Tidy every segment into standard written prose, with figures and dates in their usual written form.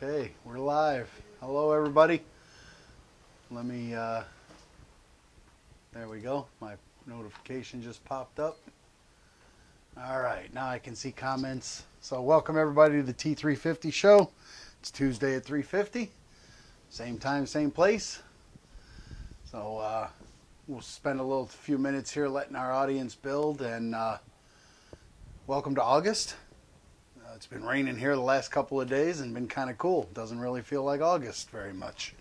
Okay, we're live. Hello, everybody. Let me, there we go. My notification just popped up. All right, now I can see comments. So welcome everybody to the T350 show. It's Tuesday at 3:50. Same time, same place. So we'll spend a few minutes here letting our audience build, and welcome to August. It's been raining here the last couple of days and been kind of cool. Doesn't really feel like August very much.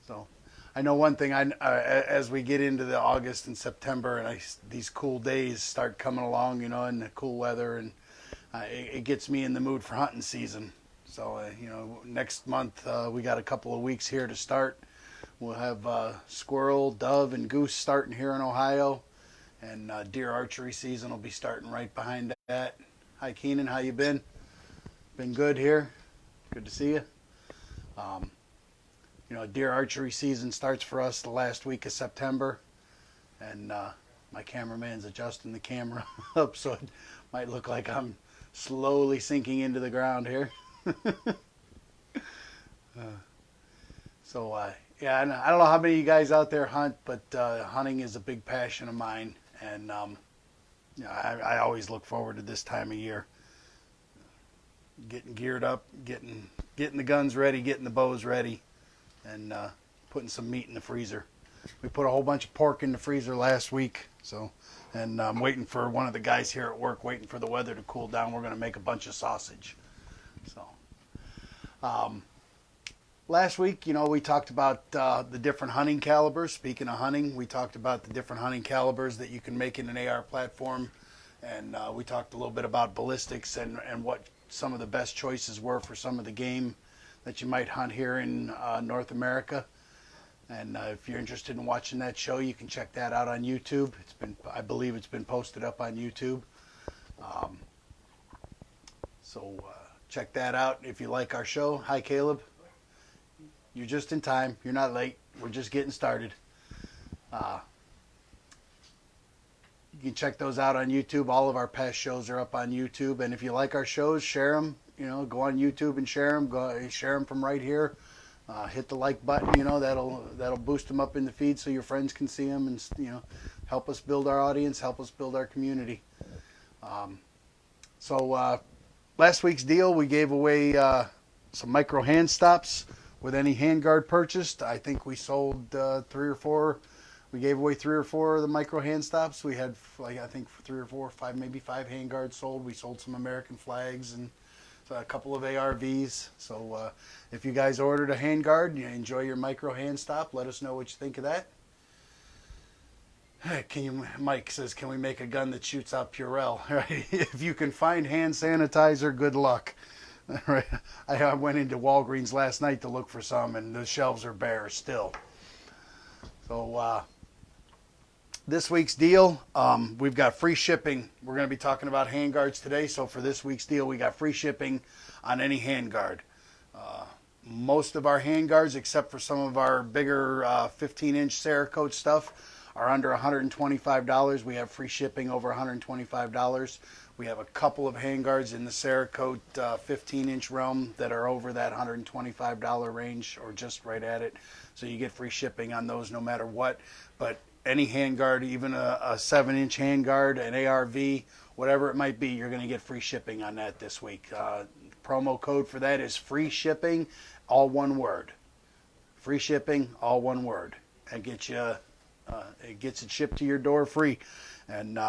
So I know one thing, as we get into the August and September and these cool days start coming along, and the cool weather, and it gets me in the mood for hunting season. So, next month we got a couple of weeks here to start. We'll have squirrel, dove, and goose starting here in Ohio. And deer archery season will be starting right behind that. Hi, Keenan. How you been? Been good here. Good to see you. Deer archery season starts for us the last week of September. And my cameraman's adjusting the camera up so it might look like I'm slowly sinking into the ground here. Yeah, and I don't know how many of you guys out there hunt, but hunting is a big passion of mine. And I always look forward to this time of year. Getting geared up, getting the guns ready, getting the bows ready, and putting some meat in the freezer. We put a whole bunch of pork in the freezer last week, and I'm waiting for one of the guys here at work, waiting for the weather to cool down. We're going to make a bunch of sausage. Last week, we talked about the different hunting calibers. Speaking of hunting, we talked about the different hunting calibers that you can make in an AR platform. And we talked a little bit about ballistics and what some of the best choices were for some of the game that you might hunt here in North America. And if you're interested in watching that show, you can check that out on YouTube. I believe it's been posted up on YouTube. Check that out if you like our show. Hi, Caleb. You're just in time. You're not late. We're just getting started. You can check those out on YouTube. All of our past shows are up on YouTube. And if you like our shows, share them. Go on YouTube and share them. Share them from right here. Hit the like button. That'll boost them up in the feed so your friends can see them and help us build our audience, help us build our community. Last week's deal, we gave away some micro hand stops. With any Handguard purchased, I think we sold 3 or 4. We gave away 3 or 4 of the micro hand stops. We had, I think 3 or 4, 5, maybe 5 Handguards sold. We sold some American flags and a couple of ARVs. So if you guys ordered a Handguard, you enjoy your micro hand stop. Let us know what you think of that. Mike says, can we make a gun that shoots out Purell? Right? If you can find hand sanitizer, good luck. Right. I went into Walgreens last night to look for some, and the shelves are bare still. So this week's deal, we've got free shipping. We're going to be talking about handguards today. So for this week's deal, we got free shipping on any handguard. Most of our handguards, except for some of our bigger 15-inch Cerakote stuff, are under $125. We have free shipping over $125. We have a couple of handguards in the Cerakote 15-inch realm that are over that $125 range or just right at it. So you get free shipping on those no matter what. But any handguard, even a 7-inch handguard, an ARV, whatever it might be, you're going to get free shipping on that this week. Promo code for that is free shipping, all one word. Free shipping, all one word. That gets you, it gets it shipped to your door free. And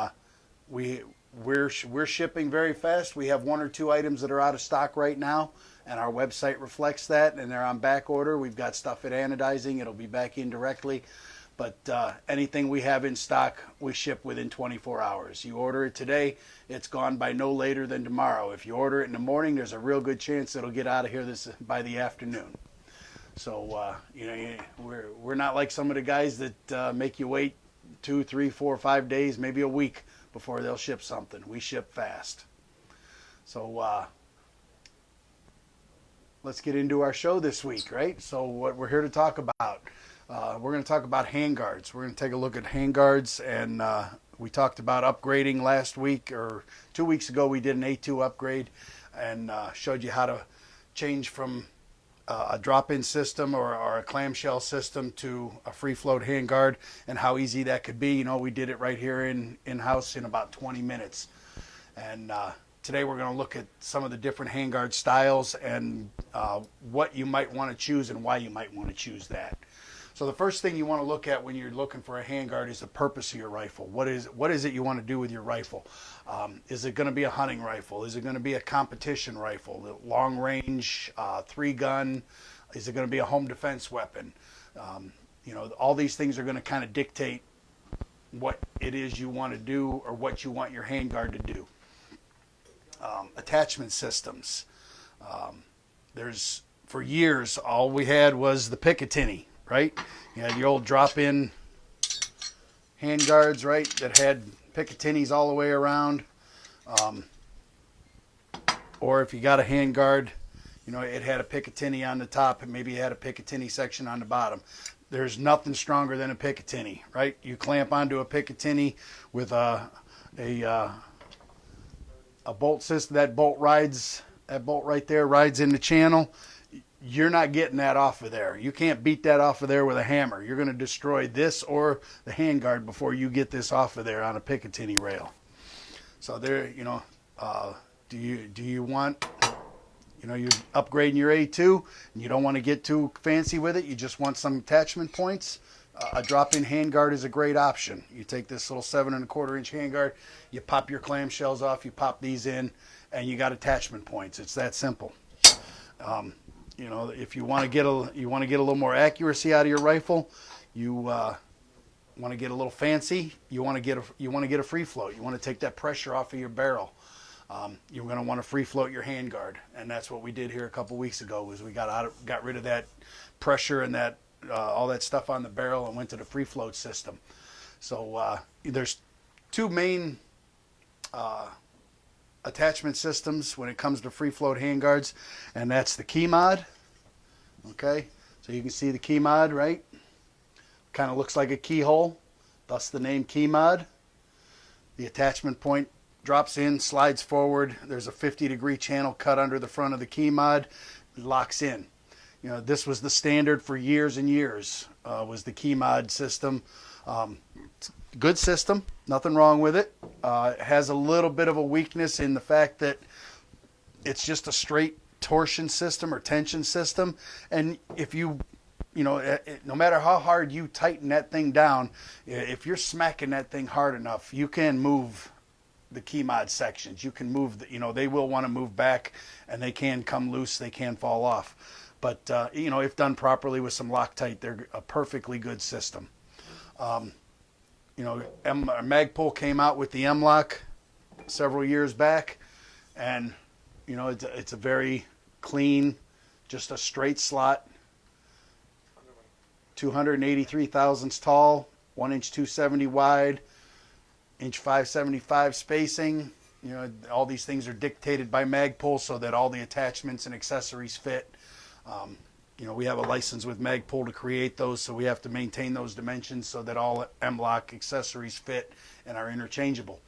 we're shipping very fast. We have 1 or 2 items that are out of stock right now, and our website reflects that, and they're on back order. We've got stuff at anodizing. It'll be back in directly. But anything we have in stock, we ship within 24 hours. You order it today, it's gone by no later than tomorrow. If you order it in the morning, there's a real good chance it'll get out of here by the afternoon. So, we're not like some of the guys that make you wait 2, 3, 4, 5 days, maybe a week before they'll ship something. We ship fast. So let's get into our show this week, right? So what we're here to talk about, we're going to talk about handguards. We're going to take a look at handguards, and we talked about upgrading last week, or 2 weeks ago we did an A2 upgrade. and showed you how to change from a drop-in system or a clamshell system to a free float handguard, and how easy that could be. You know, we did it right here in-house in about 20 minutes. And today we're going to look at some of the different handguard styles and what you might want to choose and why you might want to choose that. So the first thing you want to look at when you're looking for a handguard is the purpose of your rifle. What is it you want to do with your rifle? Is it going to be a hunting rifle? Is it going to be a competition rifle? Long range, 3-gun? Is it going to be a home defense weapon? You know, all these things are going to kind of dictate what it is you want to do or what you want your handguard to do. Attachment systems. For years, all we had was the Picatinny. Right? You had the old drop-in handguards, right, that had Picatinnies all the way around. Or if you got a handguard, you know, it had a Picatinny on the top and maybe it had a Picatinny section on the bottom. There's nothing stronger than a Picatinny, right? You clamp onto a Picatinny with a bolt system. That bolt right there rides in the channel. You're not getting that off of there. You can't beat that off of there with a hammer. You're going to destroy this or the handguard before you get this off of there on a Picatinny rail. So there, you know, do you want, you know, you're upgrading your A2 and you don't want to get too fancy with it. You just want some attachment points. A drop-in handguard is a great option. You take this little 7 1/4 inch handguard, you pop your clamshells off, you pop these in, and you got attachment points. It's that simple. You know, if you want to get a little more accuracy out of your rifle, you want to get a little fancy. You want to get a free float. You want to take that pressure off of your barrel. You're going to want to free float your handguard, and that's what we did here a couple weeks ago. Was we got rid of that pressure and that all that stuff on the barrel and went to the free float system. So there's two main attachment systems when it comes to free float handguards, and that's the key mod. Okay, so you can see the key mod, right? Kind of looks like a keyhole, thus the name key mod. The attachment point drops in, slides forward. There's a 50-degree channel cut under the front of the key mod. It locks in. You know, this was the standard for years and years, was the key mod system. Good system, nothing wrong with it. It has a little bit of a weakness in the fact that it's just a straight torsion system or tension system, and if you know, no matter how hard you tighten that thing down, if you're smacking that thing hard enough, you can move the key mod sections. You can move you know, they will want to move back, and they can come loose, they can fall off, but you know, if done properly with some Loctite, they're a perfectly good system. You know, Magpul came out with the MLock several years back, and you know, it's a very clean, just a straight slot, 283 thousandths tall, 1 inch 270 wide, inch 575 spacing. You know, all these things are dictated by Magpul so that all the attachments and accessories fit. You know, we have a license with Magpul to create those, so we have to maintain those dimensions so that all MLock accessories fit and are interchangeable.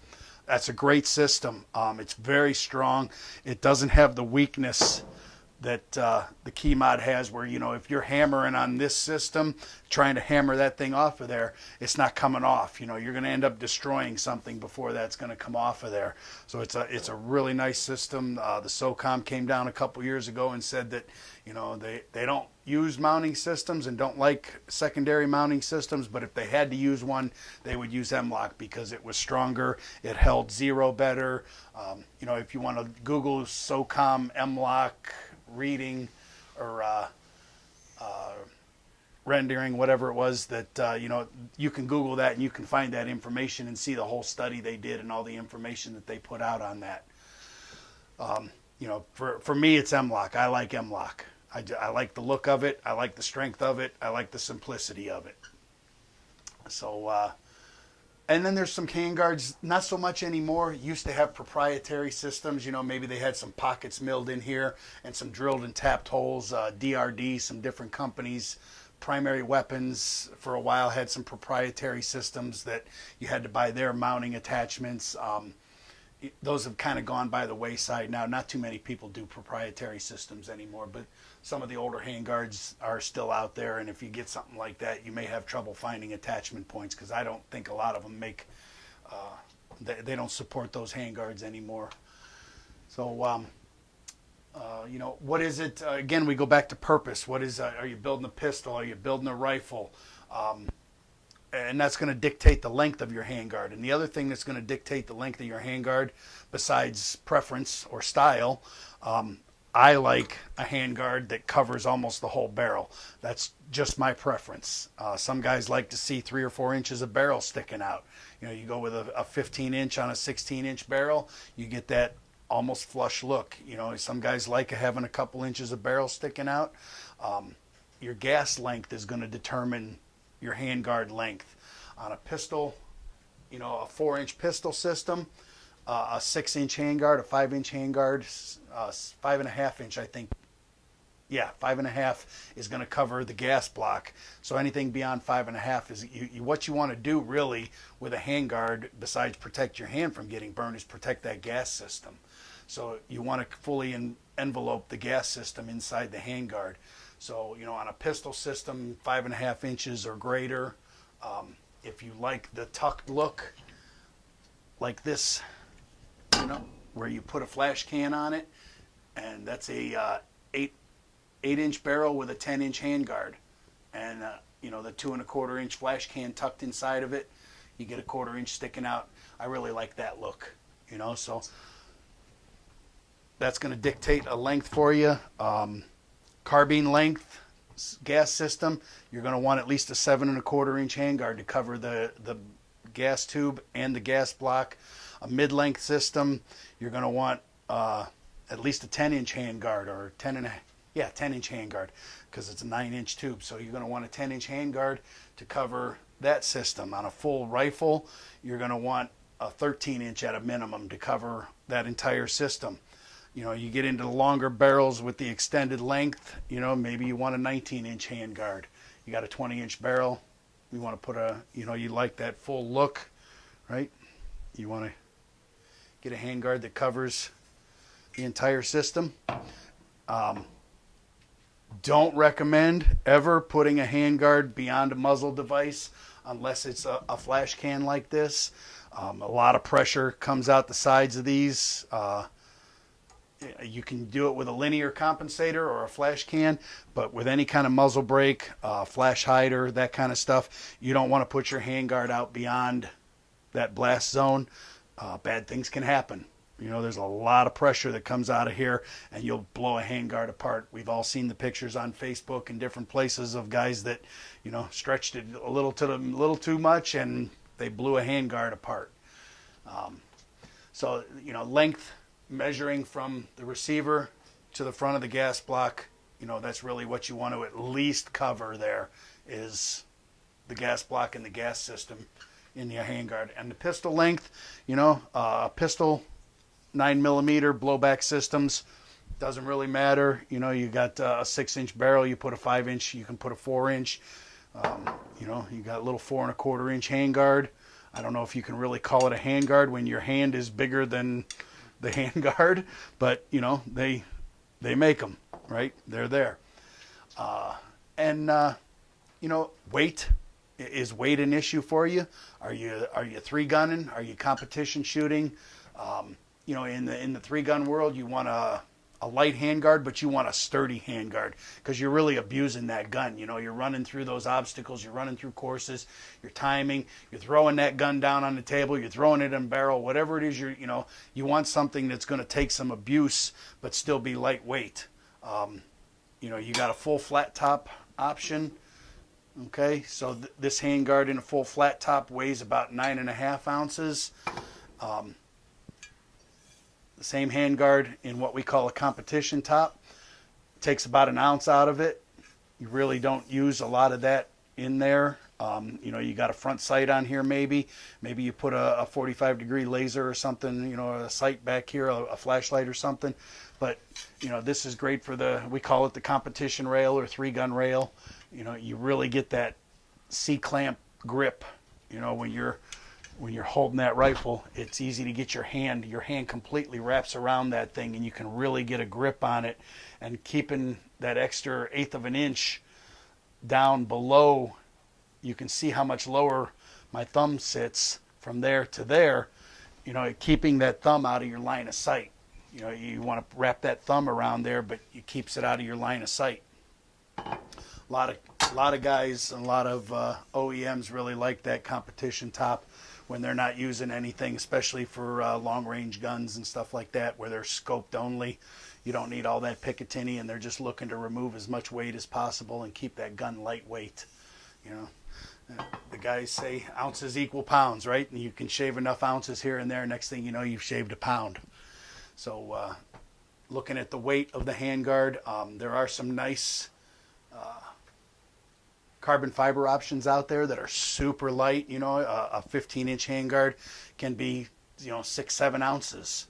That's a great system. It's very strong. It doesn't have the weakness that the key mod has, where, you know, if you're hammering on this system, trying to hammer that thing off of there, it's not coming off. You know, you're going to end up destroying something before that's going to come off of there. So it's a really nice system. The SOCOM came down a couple years ago and said that, you know, they don't use mounting systems and don't like secondary mounting systems, but if they had to use one, they would use MLock because it was stronger, it held zero better. You know, if you want to Google SOCOM MLock reading or rendering, whatever it was, that you know, you can Google that and you can find that information and see the whole study they did and all the information that they put out on that. You know, for me, it's MLock. I like MLock. I like the look of it. I like the strength of it. I like the simplicity of it. So, and then there's some handguards, not so much anymore. Used to have proprietary systems. You know, maybe they had some pockets milled in here and some drilled and tapped holes. DRD, some different companies. Primary Weapons for a while had some proprietary systems that you had to buy their mounting attachments. those have kind of gone by the wayside now. Not too many people do proprietary systems anymore, but some of the older handguards are still out there. And if you get something like that, you may have trouble finding attachment points, because I don't think a lot of them make, they don't support those handguards anymore. So, you know, what is it? Again, we go back to purpose. What is? Are you building a pistol? Are you building a rifle? And that's going to dictate the length of your handguard. And the other thing that's going to dictate the length of your handguard, besides preference or style, I like a handguard that covers almost the whole barrel. That's just my preference. Some guys like to see 3 or 4 inches of barrel sticking out. You know, you go with a 15-inch on a 16-inch barrel, you get that almost flush look. You know, some guys like having a couple inches of barrel sticking out. Your gas length is going to determine your handguard length. On a pistol, you know, a 4-inch pistol system, a 6-inch handguard, a 5-inch handguard, 5.5-inch, I think. Yeah, 5.5 is going to cover the gas block. So anything beyond 5.5 is what you want to do really with a handguard, besides protect your hand from getting burned, is protect that gas system. So you want to fully envelope the gas system inside the handguard. So, you know, on a pistol system, 5.5 inches or greater. If you like the tucked look, like this, you know, where you put a flash can on it, and that's a 8-inch barrel with a 10-inch handguard, and you know, the 2.25-inch flash can tucked inside of it. You get a 1/4 inch sticking out. I really like that look, you know. So that's going to dictate a length for you. Carbine length, gas system, you're going to want at least a 7.25-inch handguard to cover the gas tube and the gas block. A mid-length system, you're going to want at least a 10-inch handguard, or 10-inch handguard, because it's a 9-inch tube. So you're going to want a 10-inch handguard to cover that system. On a full rifle, you're going to want a 13-inch at a minimum to cover that entire system. You know, you get into the longer barrels with the extended length, you know, maybe you want a 19-inch handguard. You got a 20-inch barrel, you want to put a, you know, you like that full look, right? You want to get a handguard that covers the entire system. Don't recommend ever putting a handguard beyond a muzzle device unless it's a flash can like this. A lot of pressure comes out the sides of these. You can do it with a linear compensator or a flash can, but with any kind of muzzle brake, flash hider, that kind of stuff, you don't want to put your handguard out beyond that blast zone. Bad things can happen. You know, there's a lot of pressure that comes out of here, and you'll blow a handguard apart. We've all seen the pictures on Facebook and different places of guys that, you know, stretched it a little too much, and they blew a handguard apart. So, you know, length, measuring from the receiver to the front of the gas block, you know, that's really what you want to at least cover there, is the gas block and the gas system in your handguard. And the pistol length, you know, pistol 9mm blowback systems, doesn't really matter. You know, you got a 6-inch barrel, you put a 5-inch, you can put a 4-inch. You know, you got a little 4.25-inch handguard. I don't know if you can really call it a handguard when your hand is bigger than the handguard, but you know, they make them, right? They're there. You know, weight, is weight an issue for you? Are you 3-gunning? Are you competition shooting? You know, in the 3-gun world, you want a light handguard, but you want a sturdy handguard, because you're really abusing that gun. You know, you're running through those obstacles, you're running through courses, you're timing, you're throwing that gun down on the table, you're throwing it in a barrel, whatever it is, you know, you want something that's going to take some abuse but still be lightweight. You know, you got a full flat top option. Okay, so this handguard in a full flat top weighs about 9.5 ounces. The same handguard in what we call a competition top takes about 1 ounce out of it. You really don't use a lot of that in there. You know, you got a front sight on here maybe. Maybe you put a 45-degree laser or something, you know, a sight back here, a flashlight or something. But, you know, this is great for we call it the competition rail or 3-gun rail. You know, you really get that C-clamp grip, you know, when you're when you're holding that rifle, it's easy to get your hand completely wraps around that thing, and you can really get a grip on it. And keeping that extra eighth of an inch down below, you can see how much lower my thumb sits from there to there, keeping that thumb out of your line of sight. You want to wrap that thumb around there, but it keeps it out of your line of sight. A lot of guys and a lot of OEMs really like that competition top when they're not using anything, especially for long range guns and stuff like that, where they're scoped only. You don't need all that Picatinny, and they're just looking to remove as much weight as possible and keep that gun lightweight. The guys say ounces equal pounds, right? And you can shave enough ounces here and there. Next thing you know, you've shaved a pound. So looking at the weight of the handguard, there are some nice carbon fiber options out there that are super light. A 15-inch handguard can be 6-7 ounces.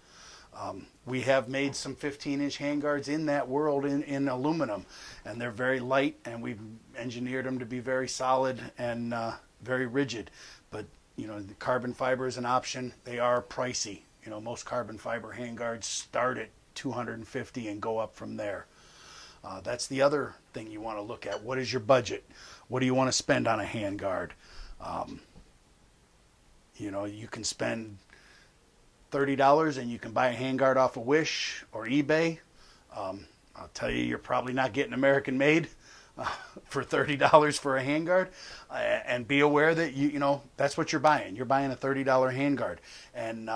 We have made some 15-inch handguards in that world in aluminum, and they're very light, and we've engineered them to be very solid and very rigid. But the carbon fiber is an option. They are pricey. Most carbon fiber handguards start at $250 and go up from there. That's the other thing you want to look at. What is your budget? What do you want to spend on a handguard? You can spend $30 and you can buy a handguard off of Wish or eBay. I'll tell you, you're probably not getting American made for $30 for a handguard. And be aware that that's what you're buying. You're buying a $30 handguard. And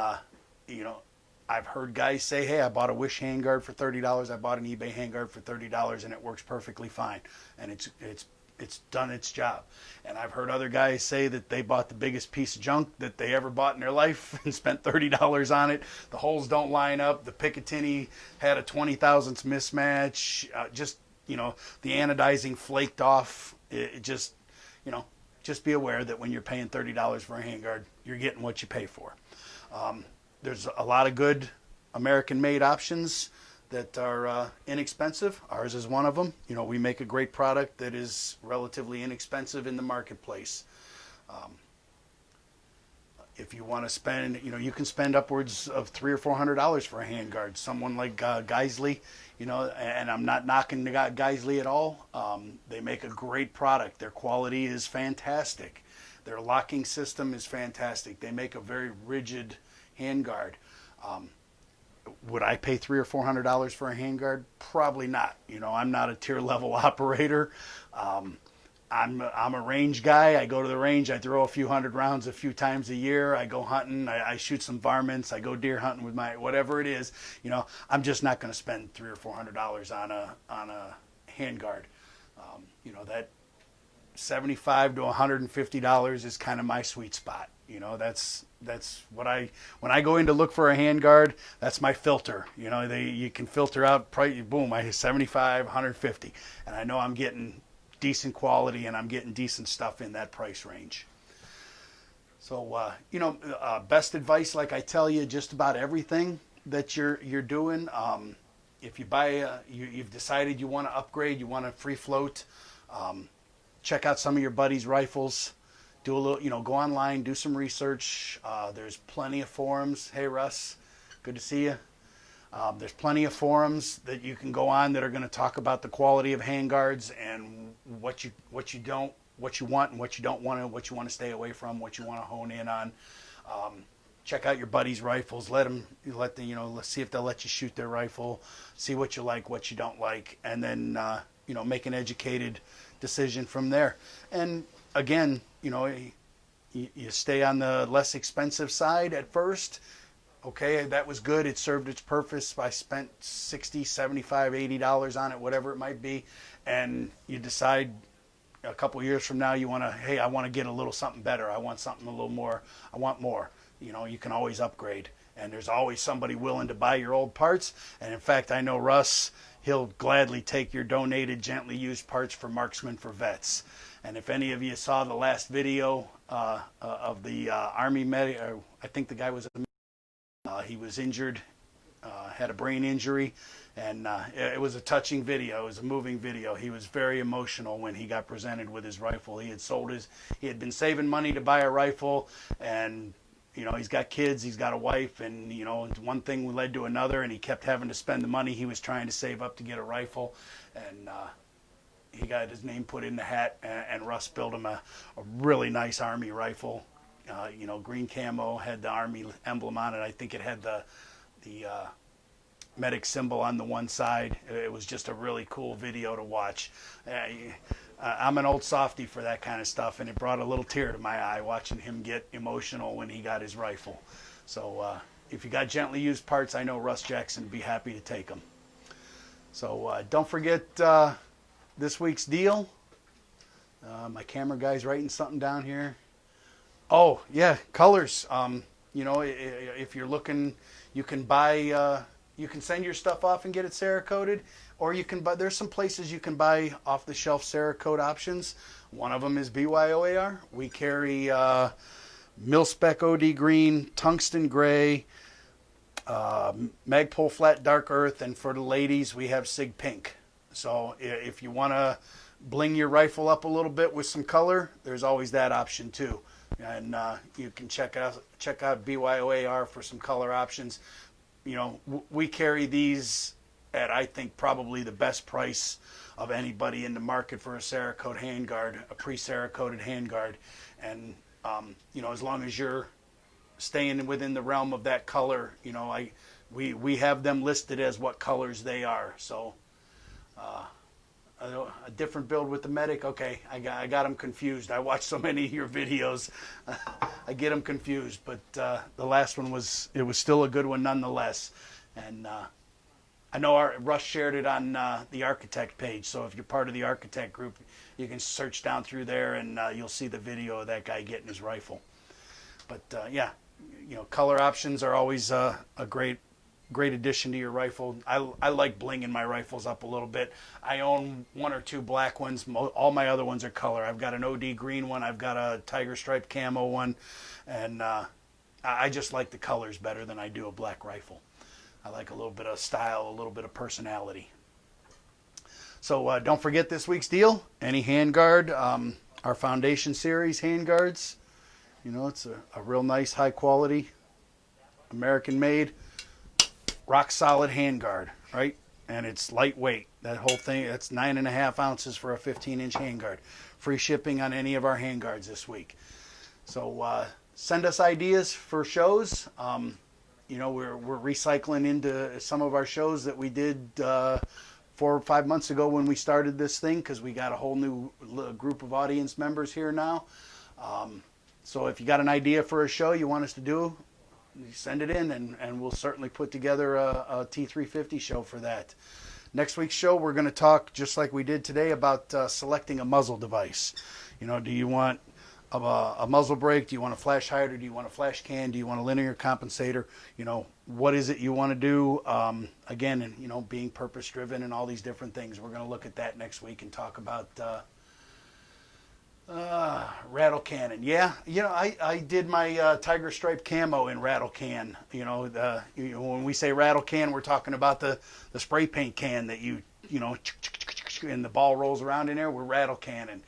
I've heard guys say, hey, I bought a Wish handguard for $30. I bought an eBay handguard for $30, and it works perfectly fine. And it's done its job. And I've heard other guys say that they bought the biggest piece of junk that they ever bought in their life and spent $30 on it. The holes don't line up. The Picatinny had a 20 thousandths mismatch. The anodizing flaked off. Just be aware that when you're paying $30 for a handguard, you're getting what you pay for. There's a lot of good American-made options that are inexpensive. Ours is one of them. We make a great product that is relatively inexpensive in the marketplace. If you want to spend, you can spend upwards of $300 or $400 for a handguard. Someone like Geisley, and I'm not knocking Geisley at all. They make a great product. Their quality is fantastic. Their locking system is fantastic. They make a very rigid handguard. Would I pay $300 or $400 for a handguard? Probably not. I'm not a tier level operator. I'm a range guy. I go to the range. I throw a few hundred rounds a few times a year. I go hunting. I shoot some varmints. I go deer hunting with my whatever it is. I'm just not going to spend $300 or $400 on a handguard. That $75 to $150 is kind of my sweet spot. That's what when I go in to look for a handguard, that's my filter. You can filter out price. Boom, I hit 75, 150, and I know I'm getting decent quality and I'm getting decent stuff in that price range. So best advice, like I tell you, just about everything that you're doing. If you buy, you've decided you want to upgrade, you want to free float. Check out some of your buddies' rifles. Do a little, go online, do some research. There's plenty of forums. Hey, Russ, good to see you. There's plenty of forums that you can go on that are going to talk about the quality of handguards and what you want and what you don't want, and what you want to stay away from, what you want to hone in on. Check out your buddies' rifles. Let's see if they'll let you shoot their rifle. See what you like, what you don't like, and then make an educated decision from there. And again, you stay on the less expensive side at first. Okay, that was good. It served its purpose. I spent $60, $75, $80 on it, whatever it might be. And you decide a couple of years from now I want to get a little something better. I want something a little more. I want more. You can always upgrade. And there's always somebody willing to buy your old parts. And in fact, I know Russ, he'll gladly take your donated, gently used parts for Marksman for Vets. And if any of you saw the last video of the Army medic, I think the guy was he was injured, had a brain injury, and it was a touching video. It was a moving video. He was very emotional when he got presented with his rifle. He had been saving money to buy a rifle, and you know, he's got kids, he's got a wife, and, you know, one thing led to another, and he kept having to spend the money he was trying to save up to get a rifle. And he got his name put in the hat, and Russ built him a really nice Army rifle. You know, green camo, had the Army emblem on it. I think it had the medic symbol on the one side. It was just a really cool video to watch. I'm an old softy for that kind of stuff, and it brought a little tear to my eye watching him get emotional when he got his rifle. So if you got gently used parts, I know Russ Jackson would be happy to take them. So don't forget this week's deal. My camera guy's writing something down here. Oh, yeah, colors. You know, if you're looking, you can buy, you can send your stuff off and get it Cerakoted, or you can buy, there's some places you can buy off-the-shelf Cerakote options. One of them is BYOAR. We carry mil-spec OD green, tungsten gray, Magpul flat dark earth, and for the ladies, we have Sig pink. So if you want to bling your rifle up a little bit with some color, there's always that option too. And you can check out BYOAR for some color options. You know, we carry these at, I think, probably the best price of anybody in the market for a Cerakote handguard, a pre-Cerakoted handguard. And you know, as long as you're staying within the realm of that color, you know, we have them listed as what colors they are. So a different build with the medic. Okay, I got them confused. I watched so many of your videos, I get them confused. But the last one was still a good one nonetheless. And I know Russ shared it on the architect page. So if you're part of the architect group, you can search down through there and you'll see the video of that guy getting his rifle. But yeah, you know, color options are always a great addition to your rifle. I like blinging my rifles up a little bit. I own one or two black ones. All my other ones are color. I've got an OD green one. I've got a tiger stripe camo one. And I just like the colors better than I do a black rifle. I like a little bit of style, a little bit of personality. So don't forget this week's deal. Any handguard, our Foundation Series handguards. You know, it's a real nice, high quality, American made, rock solid handguard, right? And it's lightweight. That whole thing, that's 9.5 ounces for a 15-inch handguard. Free shipping on any of our handguards this week. So send us ideas for shows. You know, we're recycling into some of our shows that we did 4 or 5 months ago when we started this thing, because we got a whole new group of audience members here now. So if you got an idea for a show you want us to do, send it in, and we'll certainly put together a T350 show for that. Next week's show, we're going to talk, just like we did today, about selecting a muzzle device. You know, do you want a muzzle brake? Do you want a flash hider? Do you want a flash can? Do you want a linear compensator? You know, what is it you want to do? Again, and, you know, being purpose-driven and all these different things. We're going to look at that next week and talk about rattle cannon. Yeah, you know, I did my tiger stripe camo in rattle can. You know, when we say rattle can, we're talking about the spray paint can that you know, and the ball rolls around in there. We're rattle cannon.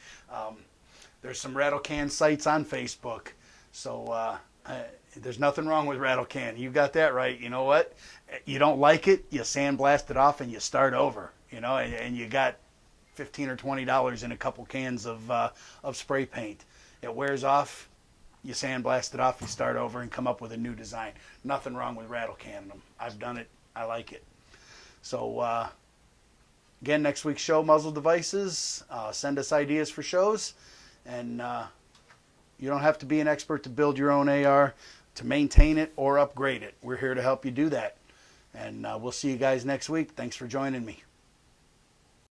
There's some rattle can sites on Facebook, so there's nothing wrong with rattle can. You got that right. You know what? You don't like it, you sandblast it off and you start over. You know, and you got $15 or $20 in a couple cans of spray paint. It wears off, you sandblast it off, you start over and come up with a new design. Nothing wrong with rattle canning them. I've done it. I like it. So again, next week's show, muzzle devices. Send us ideas for shows, and you don't have to be an expert to build your own AR, to maintain it or upgrade it. We're here to help you do that. And we'll see you guys next week. Thanks for joining me.